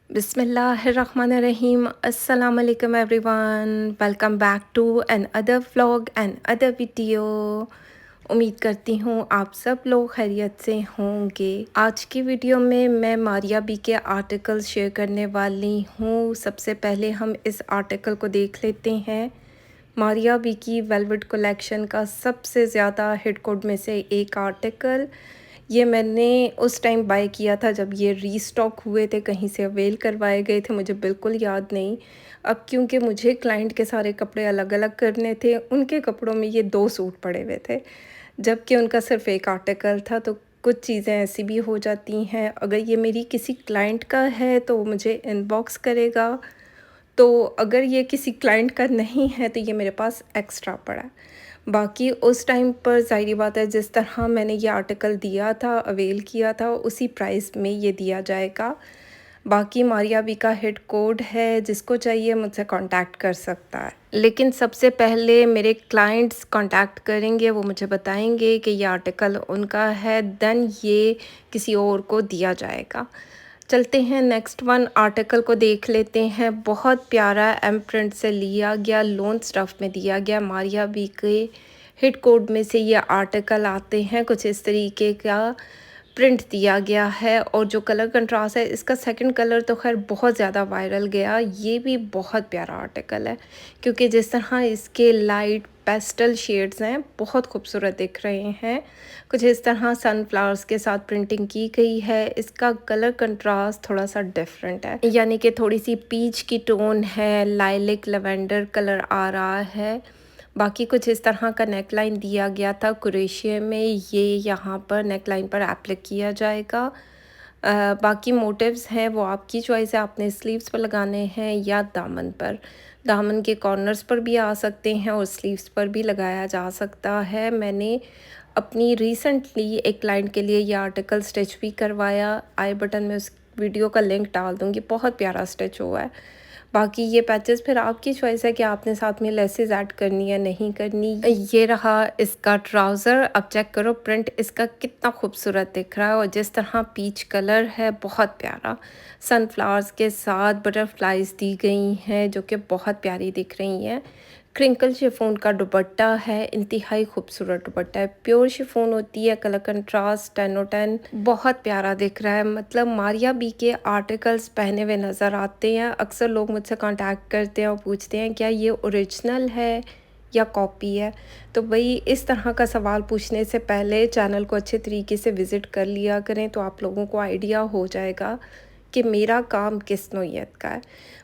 बिस्मिल्लाहिर्रहमानिर्रहीम अस्सलाम वालेकुम everyone. Welcome back to another vlog and other video. उम्मीद करती हूँ आप सब लोग खैरियत से होंगे। आज की वीडियो में मैं मारिया बी के आर्टिकल शेयर करने वाली हूँ। सबसे पहले हम इस आर्टिकल को देख लेते हैं। मारिया बी की वेलवेट कलेक्शन का सबसे ज़्यादा हिट कोड में से एक आर्टिकल। ये मैंने उस टाइम बाय किया था जब ये रीस्टॉक हुए थे, कहीं से अवेल करवाए गए थे, मुझे बिल्कुल याद नहीं। अब क्योंकि मुझे क्लाइंट के सारे कपड़े अलग-अलग करने थे, उनके कपड़ों में ये 2 सूट पड़े हुए थे, जबकि उनका सिर्फ़ एक आर्टिकल था। तो कुछ चीज़ें ऐसी भी हो जाती हैं। अगर ये मेरी किसी क्लाइंट का है तो वो मुझे इनबॉक्स करेगा, तो अगर ये किसी क्लाइंट का नहीं है तो ये मेरे पास एक्स्ट्रा पड़ा है। बाकी उस टाइम पर ज़ाहिर बात है जिस तरह मैंने ये आर्टिकल दिया था, अवेल किया था, उसी प्राइस में ये दिया जाएगा। बाकी मारिया बी का हिट कोड है, जिसको चाहिए मुझसे कांटेक्ट कर सकता है। लेकिन सबसे पहले मेरे क्लाइंट्स कांटेक्ट करेंगे, वो मुझे बताएंगे कि ये आर्टिकल उनका है, देन ये किसी और को दिया जाएगा। चलते हैं नेक्स्ट वन आर्टिकल को देख लेते हैं। बहुत प्यारा एम प्रिंट से लिया गया, लोन स्टफ़ में दिया गया। मारिया बी के हिट कोड में से ये आर्टिकल आते हैं। कुछ इस तरीके का प्रिंट दिया गया है और जो कलर कंट्रास्ट है, इसका सेकंड कलर तो खैर बहुत ज़्यादा वायरल गया। ये भी बहुत प्यारा आर्टिकल है, क्योंकि जिस तरह इसके लाइट पेस्टल शेड्स हैं, बहुत खूबसूरत दिख रहे हैं। कुछ इस तरह सनफ्लावर्स के साथ प्रिंटिंग की गई है। इसका कलर कंट्रास्ट थोड़ा सा डिफरेंट है, यानी कि थोड़ी सी पीच की टोन है, लाइलिक लवेंडर कलर आ रहा है। बाकी कुछ इस तरह का नेकलाइन दिया गया था कुरेशिया में, ये यहाँ पर नेकलाइन पर एप्लिक किया जाएगा। बाकी मोटिव्स हैं वो आपकी चॉइस है, आपने स्लीव्स पर लगाने हैं या दामन पर। दामन के कॉर्नर्स पर भी आ सकते हैं और स्लीव्स पर भी लगाया जा सकता है। मैंने अपनी रिसेंटली एक क्लाइंट के लिए ये आर्टिकल स्टिच भी करवाया। आई बटन में उस वीडियो का लिंक डाल दूँगी, बहुत प्यारा स्टिच हुआ है। बाकी ये पैचेस फिर आपकी चॉइस है कि आपने साथ में लेसेस ऐड करनी है नहीं करनी। ये रहा इसका ट्राउज़र। अब चेक करो प्रिंट इसका कितना खूबसूरत दिख रहा है, और जिस तरह पीच कलर है बहुत प्यारा। सनफ्लावर्स के साथ बटरफ्लाइज दी गई हैं जो कि बहुत प्यारी दिख रही हैं। क्रिंकल शिफॉन का दुपट्टा है, इंतहाई खूबसूरत दुपट्टा है। प्योर शिफॉन होती है, कलर कंट्रास्ट 10/10, बहुत प्यारा दिख रहा है। मतलब मारिया बी के आर्टिकल्स पहने हुए नज़र आते हैं। अक्सर लोग मुझसे कांटेक्ट करते हैं और पूछते हैं क्या ये ओरिजिनल है या कॉपी है। तो भाई इस तरह का सवाल पूछने से पहले चैनल को अच्छे तरीके से विज़िट कर लिया करें, तो आप लोगों को आइडिया हो जाएगा कि मेरा काम किस नौइयत का है।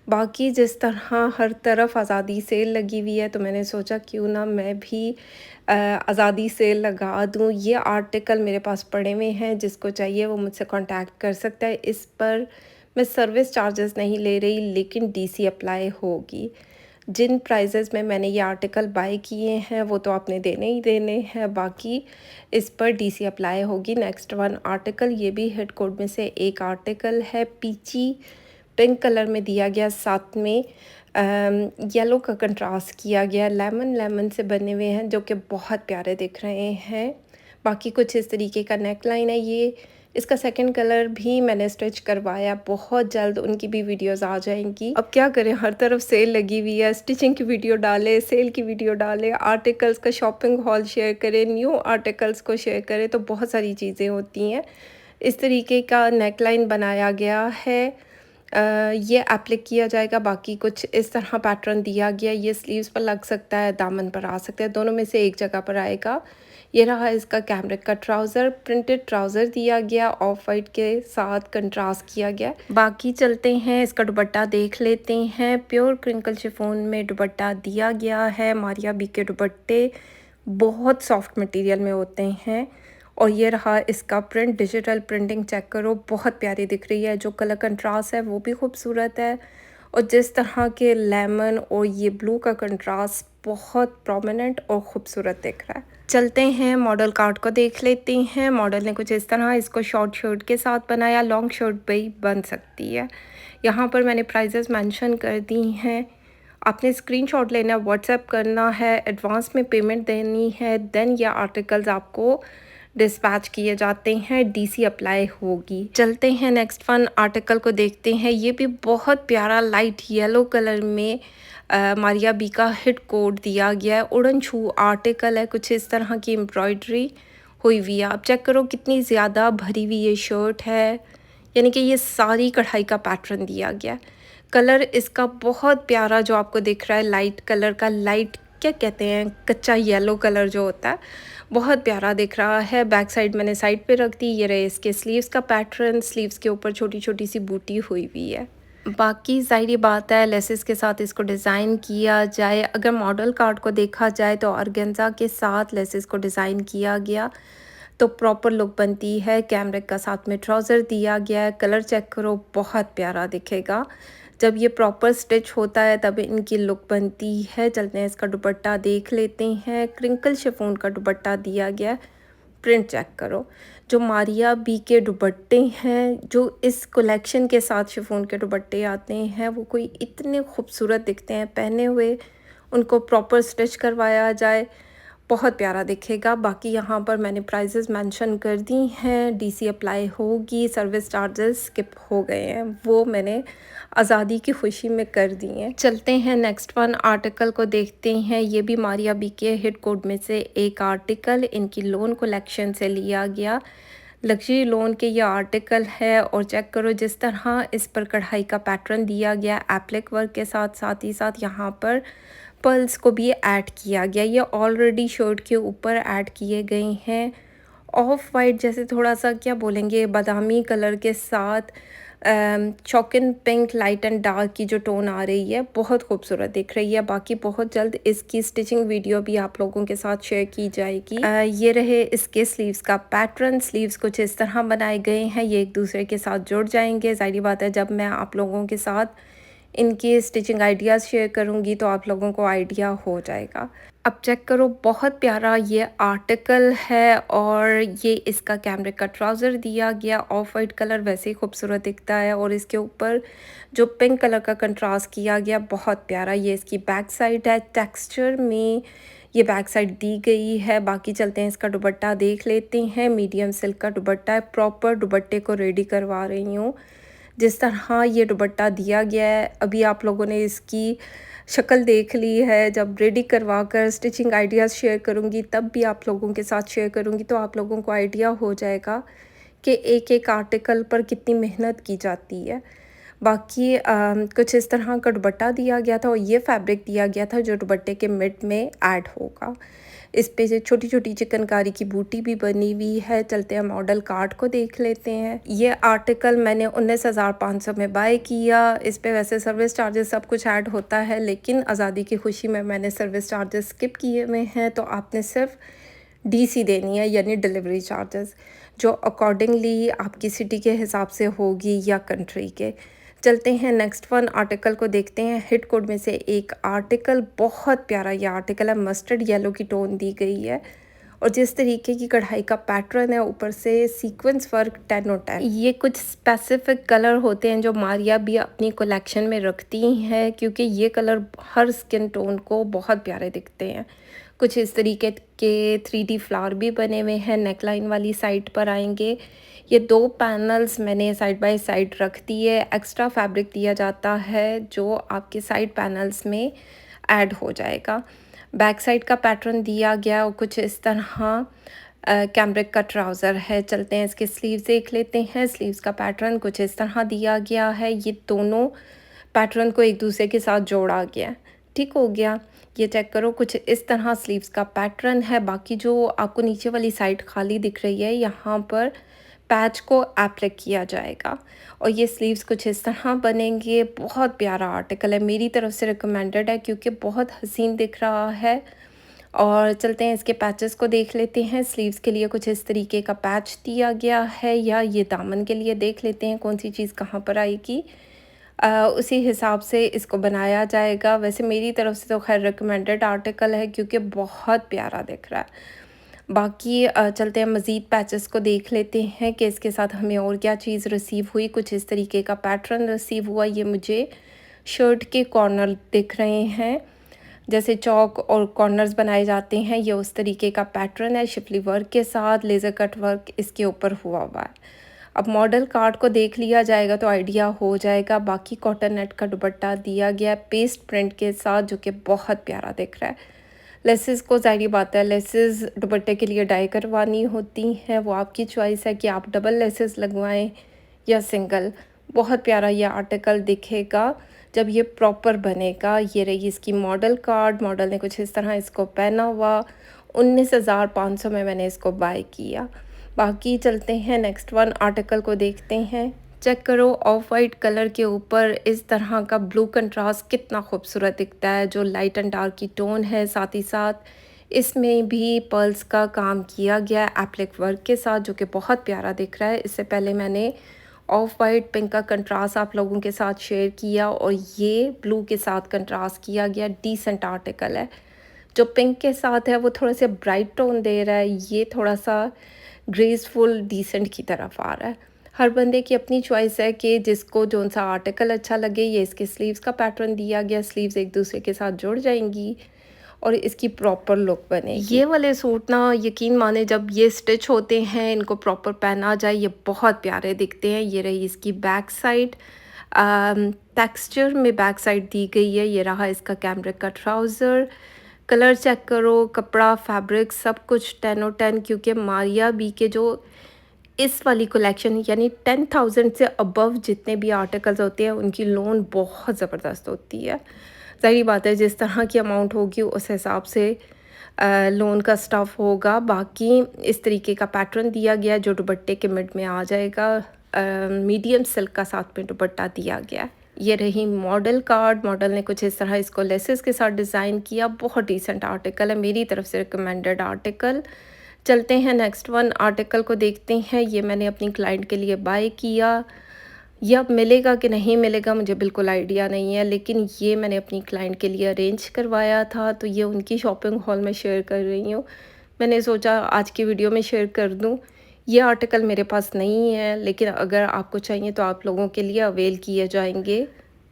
बाकी जिस तरह हर तरफ आज़ादी सेल लगी हुई है, तो मैंने सोचा क्यों ना मैं भी आज़ादी सेल लगा दूँ। ये आर्टिकल मेरे पास पड़े हुए हैं, जिसको चाहिए वो मुझसे कांटेक्ट कर सकता है। इस पर मैं सर्विस चार्जेस नहीं ले रही, लेकिन डीसी अप्लाई होगी। जिन प्राइजेज़ में मैंने ये आर्टिकल बाय किए हैं वो तो आपने देने ही देने हैं, बाकी इस पर डीसी अप्लाई होगी। नेक्स्ट वन आर्टिकल, ये भी हिट कोड में से एक आर्टिकल है। पीची पिंक कलर में दिया गया, साथ में येलो का कंट्रास्ट किया गया। लेमन से बने हुए हैं जो कि बहुत प्यारे दिख रहे हैं। बाकी कुछ इस तरीके का नेकलाइन है। ये इसका सेकंड कलर भी मैंने स्टिच करवाया, बहुत जल्द उनकी भी वीडियोस आ जाएंगी। अब क्या करें, हर तरफ सेल लगी हुई है, स्टिचिंग की वीडियो डालें, सेल की वीडियो डालें, आर्टिकल्स का शॉपिंग हॉल शेयर करें, न्यू आर्टिकल्स को शेयर करें, तो बहुत सारी चीज़ें होती हैं। इस तरीके का नेकलाइन बनाया गया है, ये एप्लिक किया जाएगा। बाकी कुछ इस तरह पैटर्न दिया गया, ये स्लीव्स पर लग सकता है, दामन पर आ सकता है, दोनों में से एक जगह पर आएगा। ये रहा इसका कैमरिक का ट्राउज़र, प्रिंटेड ट्राउज़र दिया गया, ऑफ वाइट के साथ कंट्रास्ट किया गया। बाकी चलते हैं इसका दुपट्टा देख लेते हैं। प्योर क्रिंकल शिफॉन में दुपट्टा दिया गया है। मारिया बी के दुपट्टे बहुत सॉफ्ट मटेरियल में होते हैं। और ये रहा इसका प्रिंट, डिजिटल प्रिंटिंग चेक करो, बहुत प्यारी दिख रही है। जो कलर कंट्रास्ट है वो भी खूबसूरत है, और जिस तरह के लेमन और ये ब्लू का कंट्रास्ट बहुत प्रोमिनेंट और ख़ूबसूरत दिख रहा है। चलते हैं मॉडल कार्ड को देख लेते हैं। मॉडल ने कुछ इस तरह इसको शॉर्ट शर्ट के साथ बनाया, लॉन्ग शर्ट भी बन सकती है। यहाँ पर मैंने प्राइजेस मेंशन कर दी हैं। आपने स्क्रीनशॉट लेना, व्हाट्सएप करना है, एडवांस में पेमेंट देनी है, देन ये आर्टिकल्स आपको डिस्पैच किए जाते हैं, डीसी अप्लाई होगी। चलते हैं नेक्स्ट वन आर्टिकल को देखते हैं। ये भी बहुत प्यारा लाइट येलो कलर में मारिया बी का हिट कोड दिया गया है। उड़न छू आर्टिकल है, कुछ इस तरह की एम्ब्रॉयडरी हुई हुई है। आप चेक करो कितनी ज़्यादा भरी हुई ये शर्ट है, यानी कि ये सारी कढ़ाई का पैटर्न दिया गया है। कलर इसका बहुत प्यारा जो आपको दिख रहा है, लाइट कलर का, लाइट क्या कहते हैं, कच्चा येलो कलर जो होता है, बहुत प्यारा दिख रहा है। बैक साइड मैंने साइड पे रख दी। ये रहे इसके स्लीव्स का पैटर्न, स्लीव्स के ऊपर छोटी छोटी सी बूटी हुई हुई है। बाकी ज़ाहिर बात है लेसेस के साथ इसको डिज़ाइन किया जाए। अगर मॉडल कार्ड को देखा जाए तो ऑर्गेन्जा के साथ लेसेस को डिज़ाइन किया गया तो प्रॉपर लुक बनती है। कैमरिक का साथ में ट्राउज़र दिया गया है। कलर चेक करो, बहुत प्यारा दिखेगा। जब ये प्रॉपर स्टिच होता है तब इनकी लुक बनती है। चलते हैं इसका दुपट्टा देख लेते हैं। क्रिंकल शिफॉन का दुपट्टा दिया गया है। प्रिंट चेक करो। जो मारिया बी के दुपट्टे हैं, जो इस कलेक्शन के साथ शिफॉन के दुपट्टे आते हैं, वो कोई इतने खूबसूरत दिखते हैं पहने हुए। उनको प्रॉपर स्टिच करवाया जाए, बहुत प्यारा दिखेगा। बाकी यहाँ पर मैंने प्राइसेस मेंशन कर दी हैं। डीसी अप्लाई होगी। सर्विस चार्जेस स्किप हो गए हैं, वो मैंने आज़ादी की खुशी में कर दी हैं। चलते हैं नेक्स्ट वन आर्टिकल को देखते हैं। ये भी मारिया बी के हिट कोड में से एक आर्टिकल, इनकी लोन कलेक्शन से लिया गया। लग्जरी लोन के ये आर्टिकल है और चेक करो जिस तरह इस पर कढ़ाई का पैटर्न दिया गया एप्लिक वर्क के साथ ही साथ यहाँ पर पर्ल्स को भी ऐड किया गया। ये ऑलरेडी शर्ट के ऊपर ऐड किए गए हैं। ऑफ वाइट जैसे थोड़ा सा क्या बोलेंगे, बादामी कलर के साथ चॉकन पिंक, लाइट एंड डार्क की जो टोन आ रही है, बहुत खूबसूरत दिख रही है। बाकी बहुत जल्द इसकी स्टिचिंग वीडियो भी आप लोगों के साथ शेयर की जाएगी। ये रहे इसके स्लीव्स का पैटर्न। स्लीव्स कुछ इस तरह बनाए गए हैं, ये एक दूसरे के साथ जुड़ जाएंगे। ज़ाहिर बात है जब मैं आप लोगों के साथ इनके स्टिचिंग आइडियाज़ शेयर करूंगी तो आप लोगों को आइडिया हो जाएगा। अब चेक करो, बहुत प्यारा ये आर्टिकल है और ये इसका कैमरिक का ट्राउज़र दिया गया। ऑफ वाइट कलर वैसे ही खूबसूरत दिखता है और इसके ऊपर जो पिंक कलर का कंट्रास्ट किया गया, बहुत प्यारा। ये इसकी बैक साइड है, टेक्सचर में ये बैक साइड दी गई है। बाकी चलते हैं इसका दुपट्टा देख लेते हैं। मीडियम सिल्क का दुपट्टा है। प्रॉपर दुपट्टे को रेडी करवा रही हूँ। जिस तरह ये दुपट्टा दिया गया है, अभी आप लोगों ने इसकी शक्ल देख ली है। जब रेडी करवा कर स्टिचिंग आइडियाज़ शेयर करूँगी तब भी आप लोगों के साथ शेयर करूँगी तो आप लोगों को आइडिया हो जाएगा कि एक एक आर्टिकल पर कितनी मेहनत की जाती है। बाकी कुछ इस तरह का दुपट्टा दिया गया था और ये फैब्रिक दिया गया था जो दुपट्टे के मिड में ऐड होगा। इस पे से छोटी छोटी चिकनकारी की बूटी भी बनी हुई है। चलते हैं मॉडल कार्ड को देख लेते हैं। ये आर्टिकल मैंने 19,500 में बाय किया। इस पे वैसे सर्विस चार्जेस सब कुछ ऐड होता है, लेकिन आज़ादी की खुशी में मैंने सर्विस चार्जेस स्किप किए हुए हैं। तो आपने सिर्फ डीसी देनी है, यानी डिलीवरी चार्जेस, जो अकॉर्डिंगली आपकी सिटी के हिसाब से होगी या कंट्री के। चलते हैं नेक्स्ट वन आर्टिकल को देखते हैं। हिट कोड में से एक आर्टिकल, बहुत प्यारा ये आर्टिकल है। मस्टर्ड येलो की टोन दी गई है और जिस तरीके की कढ़ाई का पैटर्न है, ऊपर से सीक्वेंस वर्क 10/10। ये कुछ स्पेसिफिक कलर होते हैं जो मारिया भी अपनी कलेक्शन में रखती हैं, क्योंकि ये कलर हर स्किन टोन को बहुत प्यारे दिखते हैं। कुछ इस तरीके के 3D फ्लावर भी बने हुए हैं, नेकलाइन वाली साइड पर आएंगे। ये 2 पैनल्स मैंने साइड बाय साइड रख दिए। एक्स्ट्रा फैब्रिक दिया जाता है जो आपके साइड पैनल्स में ऐड हो जाएगा। बैक साइड का पैटर्न दिया गया और कुछ इस तरह कैमरिक का ट्राउज़र है। चलते हैं इसके स्लीव्स देख लेते हैं। स्लीव्स का पैटर्न कुछ इस तरह दिया गया है। ये दोनों पैटर्न को एक दूसरे के साथ जोड़ा गया, ठीक हो गया। ये चेक करो, कुछ इस तरह स्लीव्स का पैटर्न है। बाकी जो आपको नीचे वाली साइड खाली दिख रही है, यहाँ पर पैच को एप्लिक किया जाएगा और ये स्लीव्स कुछ इस तरह बनेंगे। बहुत प्यारा आर्टिकल है, मेरी तरफ से रिकमेंडेड है क्योंकि बहुत हसीन दिख रहा है। और चलते हैं इसके पैचेस को देख लेते हैं। स्लीव्स के लिए कुछ इस तरीके का पैच दिया गया है, या ये दामन के लिए देख लेते हैं कौन सी चीज़ कहाँ पर आएगी। उसी हिसाब से इसको बनाया जाएगा। वैसे मेरी तरफ से तो खैर रिकमेंडेड आर्टिकल है क्योंकि बहुत प्यारा दिख रहा है। बाकी चलते हैं मज़ीद पैचेस को देख लेते हैं कि इसके साथ हमें और क्या चीज़ रिसीव हुई। कुछ इस तरीके का पैटर्न रिसीव हुआ। ये मुझे शर्ट के कॉर्नर दिख रहे हैं। जैसे चौक और कॉर्नर्स बनाए जाते हैं, ये उस तरीके का पैटर्न है। शिफली वर्क के साथ लेज़र कट वर्क इसके ऊपर हुआ हुआ है। अब मॉडल कार्ड को देख लिया जाएगा तो आइडिया हो जाएगा। बाकी कॉटन नेट का दुपट्टा दिया गया है पेस्ट प्रिंट के साथ, जो कि बहुत प्यारा दिख रहा है। लेसेस को ज़ाहिर बात है, लेसेस दुपट्टे के लिए डाई करवानी होती हैं, वो आपकी चॉइस है कि आप डबल लेसेस लगवाएं या सिंगल। बहुत प्यारा ये आर्टिकल दिखेगा जब ये प्रॉपर बनेगा। ये रही इसकी मॉडल कार्ड। मॉडल ने कुछ इस तरह इसको पहना हुआ। 19,500 में मैंने इसको बाय किया। बाकी चलते हैं नेक्स्ट वन आर्टिकल को देखते हैं। चेक करो, ऑफ वाइट कलर के ऊपर इस तरह का ब्लू कंट्रास्ट कितना खूबसूरत दिखता है, जो लाइट एंड डार्क की टोन है। साथ ही साथ इसमें भी पर्ल्स का काम किया गया है एप्लिक वर्क के साथ, जो कि बहुत प्यारा दिख रहा है। इससे पहले मैंने ऑफ वाइट पिंक का कंट्रास्ट आप लोगों के साथ शेयर किया और ये ब्लू के साथ कंट्रास्ट किया गया। डिसेंट आर्टिकल है। जो पिंक के साथ है वो थोड़ा सा ब्राइट टोन दे रहा है, ये थोड़ा सा ग्रेसफुल डिसेंट की तरफ आ रहा है। हर बंदे की अपनी चॉइस है कि जिसको जौन सा आर्टिकल अच्छा लगे। ये इसके स्लीव्स का पैटर्न दिया गया, स्लीव्स एक दूसरे के साथ जुड़ जाएंगी और इसकी प्रॉपर लुक बनेगी। ये वाले सूट ना यकीन माने जब ये स्टिच होते हैं, इनको प्रॉपर पहना जाए, ये बहुत प्यारे दिखते हैं। ये रही इसकी बैक साइड, टेक्सचर में बैक साइड दी गई है। ये रहा इसका कैमरिक का ट्राउज़र। कलर चेक करो, कपड़ा, फैब्रिक सब कुछ 10 और 10, क्योंकि मारिया बी के जो इस वाली कलेक्शन यानी 10,000 से अबव जितने भी आर्टिकल्स होते हैं उनकी लोन बहुत ज़बरदस्त होती है। ज़ाहिर बात है जिस तरह की अमाउंट होगी उस हिसाब से लोन का स्टफ़ होगा। बाकी इस तरीके का पैटर्न दिया गया जो दुपट्टे के मिड में आ जाएगा। मीडियम सिल्क का साथ में दुपट्टा दिया गया। ये रही मॉडल कार्ड। मॉडल ने कुछ इस तरह इसको लेसेस के साथ डिज़ाइन किया। बहुत डिसेंट आर्टिकल है, मेरी तरफ से रिकमेंडेड आर्टिकल। चलते हैं नेक्स्ट वन आर्टिकल को देखते हैं। ये मैंने अपनी क्लाइंट के लिए बाय किया। ये अब मिलेगा कि नहीं मिलेगा मुझे बिल्कुल आइडिया नहीं है, लेकिन ये मैंने अपनी क्लाइंट के लिए अरेंज करवाया था, तो ये उनकी शॉपिंग हॉल में शेयर कर रही हूँ। मैंने सोचा आज की वीडियो में शेयर कर दूँ। ये आर्टिकल मेरे पास नहीं है, लेकिन अगर आपको चाहिए तो आप लोगों के लिए अवेल किए जाएंगे।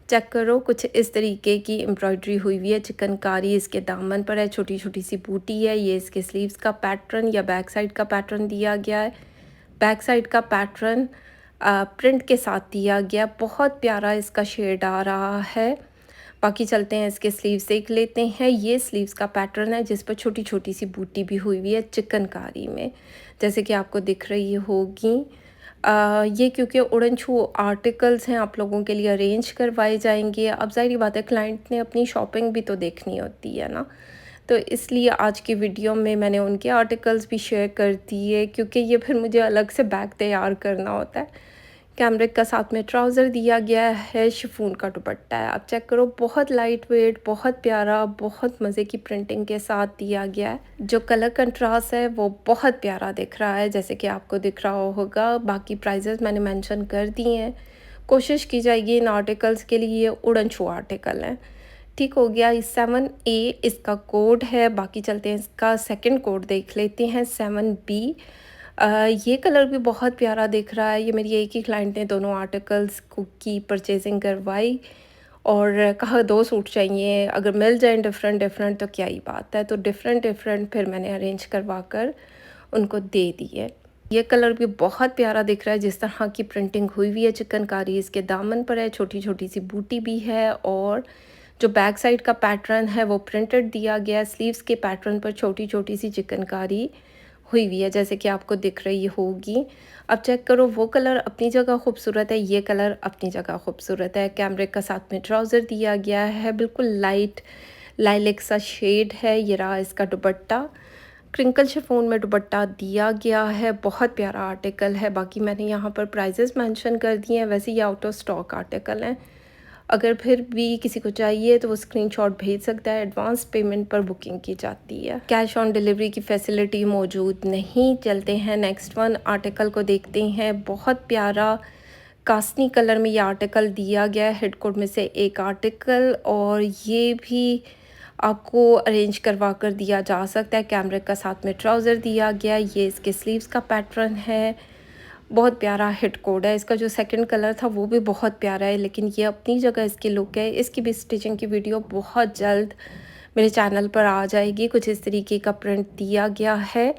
चेक करो, कुछ इस तरीके की एम्ब्रॉयडरी हुई हुई है, चिकनकारी इसके दामन पर है, छोटी छोटी सी बूटी है। ये इसके स्लीव्स का पैटर्न या बैक साइड का पैटर्न दिया गया है। बैक साइड का पैटर्न प्रिंट के साथ दिया गया। बहुत प्यारा इसका शेड आ रहा है। बाकी चलते हैं इसके स्लीव्स देख लेते हैं। ये स्लीव्स का पैटर्न है जिस पर छोटी छोटी सी बूटी भी हुई हुई है चिकनकारी में, जैसे कि आपको दिख रही होगी। ये क्योंकि उड़न छू आर्टिकल्स हैं, आप लोगों के लिए अरेंज करवाए जाएंगे। अब ज़ाहिर बात है क्लाइंट ने अपनी शॉपिंग भी तो देखनी होती है ना, तो इसलिए आज की वीडियो में मैंने उनके आर्टिकल्स भी शेयर कर दिए, क्योंकि ये फिर मुझे अलग से बैग तैयार करना होता है। कैमरिक का साथ में ट्राउज़र दिया गया है, शिफॉन का दुपट्टा है। आप चेक करो, बहुत लाइट वेट, बहुत प्यारा, बहुत मज़े की प्रिंटिंग के साथ दिया गया है। जो कलर कंट्रास्ट है वो बहुत प्यारा दिख रहा है, जैसे कि आपको दिख रहा होगा। बाकी प्राइजेस मैंने मेंशन कर दिए हैं। कोशिश की जाएगी इन आर्टिकल्स के लिए, ये उड़न छू आर्टिकल हैं। ठीक हो गया। 7A इसका कोड है। बाकी चलते हैं इसका सेकंड कोड देख लेते हैं, 7B। ये कलर भी बहुत प्यारा दिख रहा है। ये मेरी एक ही क्लाइंट ने दोनों आर्टिकल्स की परचेजिंग करवाई और कहा 2 सूट चाहिए, अगर मिल जाए डिफरेंट डिफरेंट तो क्या ही बात है। तो डिफरेंट डिफरेंट फिर मैंने अरेंज करवा कर उनको दे दिए। ये कलर भी बहुत प्यारा दिख रहा है, जिस तरह की प्रिंटिंग हुई हुई है चिकनकारी इसके दामन पर है, छोटी छोटी सी बूटी भी है और जो बैक साइड का पैटर्न है वो प्रिंटेड दिया गया है। स्लीव्स के पैटर्न पर छोटी छोटी सी चिकनकारी हुई हुई है, जैसे कि आपको दिख रही होगी। अब चेक करो, वो कलर अपनी जगह खूबसूरत है, ये कलर अपनी जगह खूबसूरत है। कैमरिक का साथ में ट्राउज़र दिया गया है, बिल्कुल लाइट लाइलेक सा शेड है। ये रहा इसका दुपट्टा, क्रिंकल शिफॉन में दुपट्टा दिया गया है। बहुत प्यारा आर्टिकल है। बाकी मैंने यहाँ पर प्राइजेस मेंशन कर दिए हैं। वैसे ये आउट ऑफ स्टॉक आर्टिकल हैं, अगर फिर भी किसी को चाहिए तो वो स्क्रीनशॉट भेज सकता है। एडवांस पेमेंट पर बुकिंग की जाती है, कैश ऑन डिलीवरी की फैसिलिटी मौजूद नहीं। चलते हैं नेक्स्ट वन आर्टिकल को देखते हैं। बहुत प्यारा कास्नी कलर में ये आर्टिकल दिया गया है, हेड कोट में से एक आर्टिकल, और ये भी आपको अरेंज करवा कर दिया जा सकता है। कैमरे का साथ में ट्राउज़र दिया गया, ये इसके स्लीव्स का पैटर्न है। बहुत प्यारा हिट कोड है। इसका जो सेकंड कलर था वो भी बहुत प्यारा है, लेकिन ये अपनी जगह इसकी लुक है। इसकी भी स्टिचिंग की वीडियो बहुत जल्द मेरे चैनल पर आ जाएगी। कुछ इस तरीके का प्रिंट दिया गया है।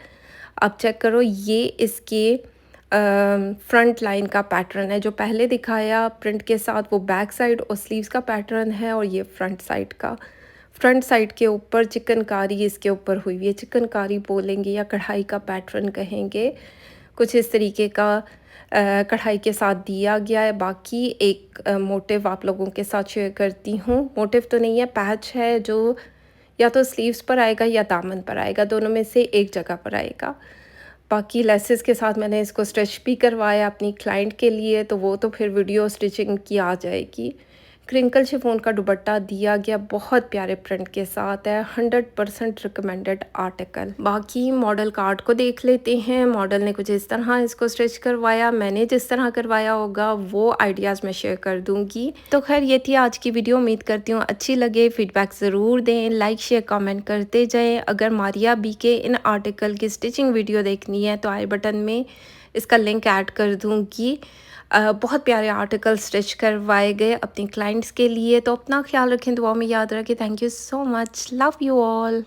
अब चेक करो, ये इसके फ्रंट लाइन का पैटर्न है। जो पहले दिखाया प्रिंट के साथ वो बैक साइड और स्लीव्स का पैटर्न है, और ये फ्रंट साइड का। फ्रंट साइड के ऊपर चिकनकारी इसके ऊपर हुई हुई है। चिकनकारी बोलेंगे या कढ़ाई का पैटर्न कहेंगे। कुछ इस तरीके का कढ़ाई के साथ दिया गया है। बाकी एक मोटिव आप लोगों के साथ शेयर करती हूँ। मोटिव तो नहीं है, पैच है, जो या तो स्लीव्स पर आएगा या दामन पर आएगा, दोनों में से एक जगह पर आएगा। बाकी लेसेस के साथ मैंने इसको स्टिच भी करवाया अपनी क्लाइंट के लिए, तो वो तो फिर वीडियो स्टिचिंग की आ जाएगी। क्रिंकल शिफॉन का दुपट्टा दिया गया, बहुत प्यारे प्रिंट के साथ है। 100% रिकमेंडेड आर्टिकल। बाकी मॉडल कार्ड को देख लेते हैं। मॉडल ने कुछ इस तरह इसको स्टिच करवाया। मैंने जिस तरह करवाया होगा वो आइडियाज़ मैं शेयर कर दूंगी। तो खैर ये थी आज की वीडियो। उम्मीद करती हूँ अच्छी लगे। फीडबैक ज़रूर दें, लाइक शेयर कमेंट करते जाएँ। अगर मारिया बी के इन आर्टिकल की स्टिचिंग वीडियो देखनी है तो आई बटन में इसका लिंक ऐड कर दूँगी। बहुत प्यारे आर्टिकल स्टिच करवाए गए अपनी क्लाइंट्स के लिए। तो अपना ख्याल रखें, दुआ में याद रखें। Thank you so much, love you all.